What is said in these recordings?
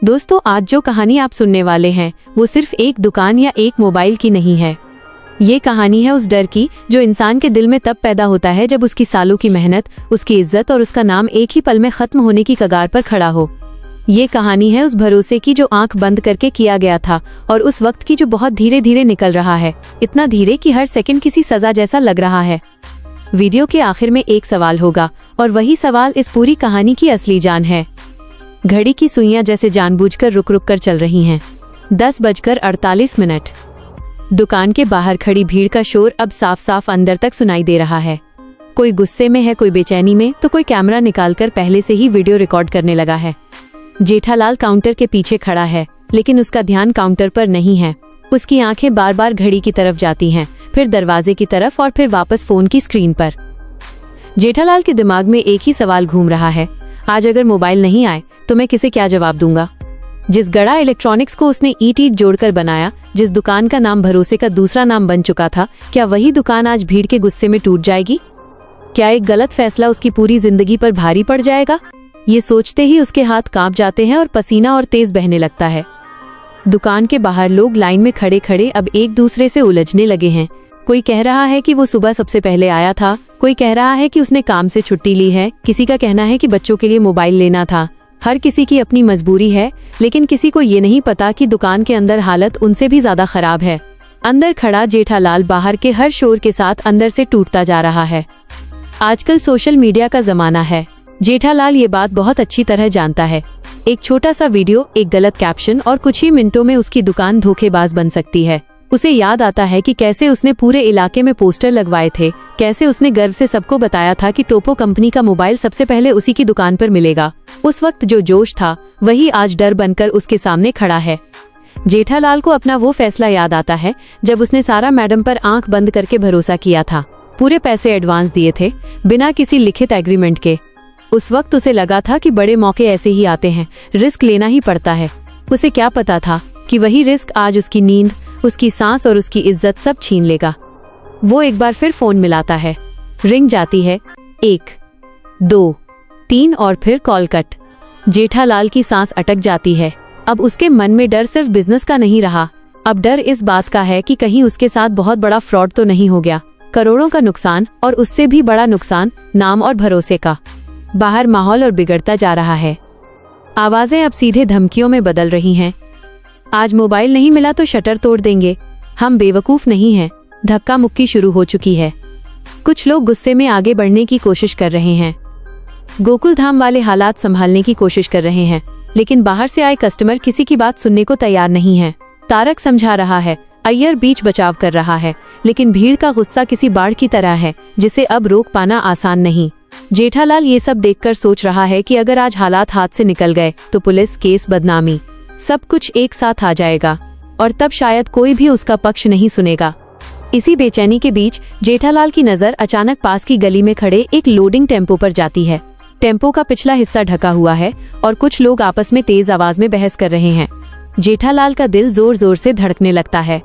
दोस्तों, आज जो कहानी आप सुनने वाले हैं वो सिर्फ एक दुकान या एक मोबाइल की नहीं है। ये कहानी है उस डर की जो इंसान के दिल में तब पैदा होता है जब उसकी सालों की मेहनत, उसकी इज्जत और उसका नाम एक ही पल में खत्म होने की कगार पर खड़ा हो। ये कहानी है उस भरोसे की जो आंख बंद करके किया गया था और उस वक्त की जो बहुत धीरे धीरे निकल रहा है, इतना धीरे कि हर सेकंड किसी सजा जैसा लग रहा है। वीडियो के आखिर में एक सवाल होगा और वही सवाल इस पूरी कहानी की असली जान है। घड़ी की सुइयां जैसे जानबूझकर रुक रुक कर चल रही हैं। 10:48। दुकान के बाहर खड़ी भीड़ का शोर अब साफ साफ अंदर तक सुनाई दे रहा है। कोई गुस्से में है, कोई बेचैनी में, तो कोई कैमरा निकालकर पहले से ही वीडियो रिकॉर्ड करने लगा है। जेठालाल काउंटर के पीछे खड़ा है, लेकिन उसका ध्यान काउंटर पर नहीं है। उसकी आंखें बार बार घड़ी की तरफ जाती हैं, फिर दरवाजे की तरफ और फिर वापस फोन की स्क्रीन पर। जेठालाल के दिमाग में एक ही सवाल घूम रहा है, आज अगर मोबाइल नहीं आए तो मैं किसे क्या जवाब दूंगा। जिस गड़ा इलेक्ट्रॉनिक्स को उसने ईंट जोड़कर बनाया, जिस दुकान का नाम भरोसे का दूसरा नाम बन चुका था, क्या वही दुकान आज भीड़ के गुस्से में टूट जाएगी? क्या एक गलत फैसला उसकी पूरी जिंदगी पर भारी पड़ जाएगा? ये सोचते ही उसके हाथ कांप जाते हैं और पसीना और तेज बहने लगता है। दुकान के बाहर लोग लाइन में खड़े खड़े अब एक दूसरे से उलझने लगे हैं। कोई कह रहा है कि वो सुबह सबसे पहले आया था, कोई कह रहा है कि उसने काम से छुट्टी ली है, किसी का कहना है कि बच्चों के लिए मोबाइल लेना था। हर किसी की अपनी मजबूरी है, लेकिन किसी को ये नहीं पता कि दुकान के अंदर हालत उनसे भी ज्यादा खराब है। अंदर खड़ा जेठालाल बाहर के हर शोर के साथ अंदर से टूटता जा रहा है। आजकल सोशल मीडिया का जमाना है। जेठालाल ये बात बहुत अच्छी तरह जानता है। एक छोटा सा वीडियो, एक गलत कैप्शन और कुछ ही मिनटों में उसकी दुकान धोखेबाज बन सकती है। उसे याद आता है कि कैसे उसने पूरे इलाके में पोस्टर लगवाए थे, कैसे उसने गर्व से सबको बताया था कि टोपो कंपनी का मोबाइल सबसे पहले उसी की दुकान पर मिलेगा। उस वक्त जो जोश था वही आज डर बनकर उसके सामने खड़ा है। जेठालाल को अपना वो फैसला याद आता है जब उसने सारा मैडम पर आंख बंद करके भरोसा किया था। पूरे पैसे एडवांस दिए थे, बिना किसी लिखित एग्रीमेंट के। उस वक्त उसे लगा था कि बड़े मौके ऐसे ही आते हैं, रिस्क लेना ही पड़ता है। उसे क्या पता था कि वही रिस्क आज उसकी नींद, उसकी सांस और उसकी इज्जत सब छीन लेगा। वो एक बार फिर फोन मिलाता है। रिंग जाती है, 1, 2, 3 और फिर कॉल कट। जेठालाल की सांस अटक जाती है। अब उसके मन में डर सिर्फ बिजनेस का नहीं रहा, अब डर इस बात का है कि कहीं उसके साथ बहुत बड़ा फ्रॉड तो नहीं हो गया। करोड़ों का नुकसान और उससे भी बड़ा नुकसान नाम और भरोसे का। बाहर माहौल और बिगड़ता जा रहा है। आवाजें अब सीधे धमकियों में बदल रही हैं। आज मोबाइल नहीं मिला तो शटर तोड़ देंगे, हम बेवकूफ नहीं हैं। धक्का मुक्की शुरू हो चुकी है। कुछ लोग गुस्से में आगे बढ़ने की कोशिश कर रहे हैं, गोकुल धाम वाले हालात संभालने की कोशिश कर रहे हैं, लेकिन बाहर से आए कस्टमर किसी की बात सुनने को तैयार नहीं है। तारक समझा रहा है, अय्यर बीच बचाव कर रहा है, लेकिन भीड़ का गुस्सा किसी बाढ़ की तरह है जिसे अब रोक पाना आसान नहीं। जेठालाल ये सब देखकर सोच रहा है कि अगर आज हालात हाथ से निकल गए तो पुलिस, केस, बदनामी, सब कुछ एक साथ आ जाएगा और तब शायद कोई भी उसका पक्ष नहीं सुनेगा। इसी बेचैनी के बीच जेठालाल की नजर अचानक पास की गली में खड़े एक लोडिंग टेम्पो पर जाती है। टेम्पो का पिछला हिस्सा ढका हुआ है और कुछ लोग आपस में तेज आवाज में बहस कर रहे हैं। जेठालाल का दिल जोर जोर से धड़कने लगता है।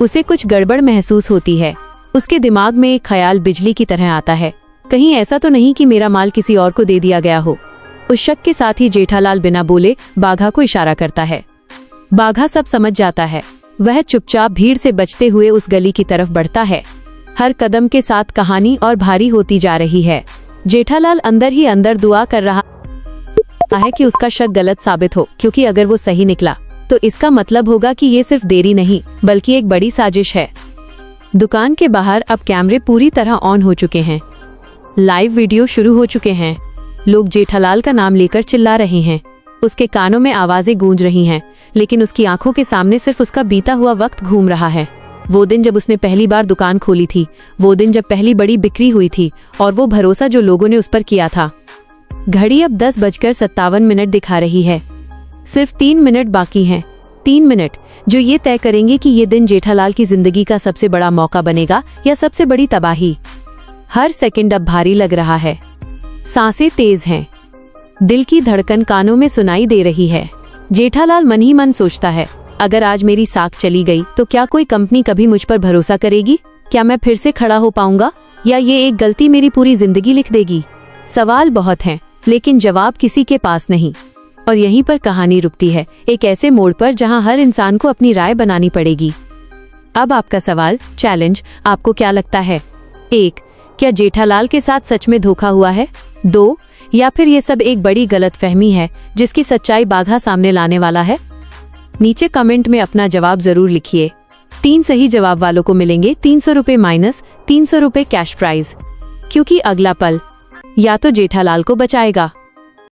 उसे कुछ गड़बड़ महसूस होती है। उसके दिमाग में एक ख्याल बिजली की तरह आता है, कहीं ऐसा तो नहीं कि मेरा माल किसी और को दे दिया गया हो। उस शक के साथ ही जेठालाल बिना बोले बाघा को इशारा करता है। बाघा सब समझ जाता है। वह चुपचाप भीड़ से बचते हुए उस गली की तरफ बढ़ता है। हर कदम के साथ कहानी और भारी होती जा रही है। जेठालाल अंदर ही अंदर दुआ कर रहा है कि उसका शक गलत साबित हो, क्योंकि अगर वो सही निकला तो इसका मतलब होगा कि ये सिर्फ देरी नहीं बल्कि एक बड़ी साजिश है। दुकान के बाहर अब कैमरे पूरी तरह ऑन हो चुके हैं। लाइव वीडियो शुरू हो चुके हैं। लोग जेठालाल का नाम लेकर चिल्ला रहे हैं। उसके कानों में आवाजें गूंज रही हैं, लेकिन उसकी आंखों के सामने सिर्फ उसका बीता हुआ वक्त घूम रहा है। वो दिन जब उसने पहली बार दुकान खोली थी, वो दिन जब पहली बड़ी बिक्री हुई थी और वो भरोसा जो लोगों ने उस पर किया था। घड़ी अब 10:57 दिखा रही है। सिर्फ 3 मिनट बाकी हैं। 3 मिनट जो ये तय करेंगे कि ये दिन जेठालाल की जिंदगी का सबसे बड़ा मौका बनेगा या सबसे बड़ी तबाही। हर सेकंड अब भारी लग रहा है। सांसें तेज हैं। दिल की धड़कन कानों में सुनाई दे रही है। जेठालाल मन ही मन सोचता है, अगर आज मेरी साख चली गई तो क्या कोई कंपनी कभी मुझ पर भरोसा करेगी? क्या मैं फिर से खड़ा हो पाऊंगा, या ये एक गलती मेरी पूरी जिंदगी लिख देगी? सवाल बहुत हैं, लेकिन जवाब किसी के पास नहीं। और यहीं पर कहानी रुकती है, एक ऐसे मोड़ पर जहां हर इंसान को अपनी राय बनानी पड़ेगी। अब आपका सवाल, चैलेंज, आपको क्या लगता है? 1. क्या जेठालाल के साथ सच में धोखा हुआ है? 2. या फिर ये सब एक बड़ी गलतफहमी है जिसकी सच्चाई बाघा सामने लाने वाला है? नीचे कमेंट में अपना जवाब जरूर लिखिए। 3 सही जवाब वालों को मिलेंगे 300 रुपए माइनस 300 रुपए कैश प्राइज, क्योंकि अगला पल या तो जेठालाल को बचाएगा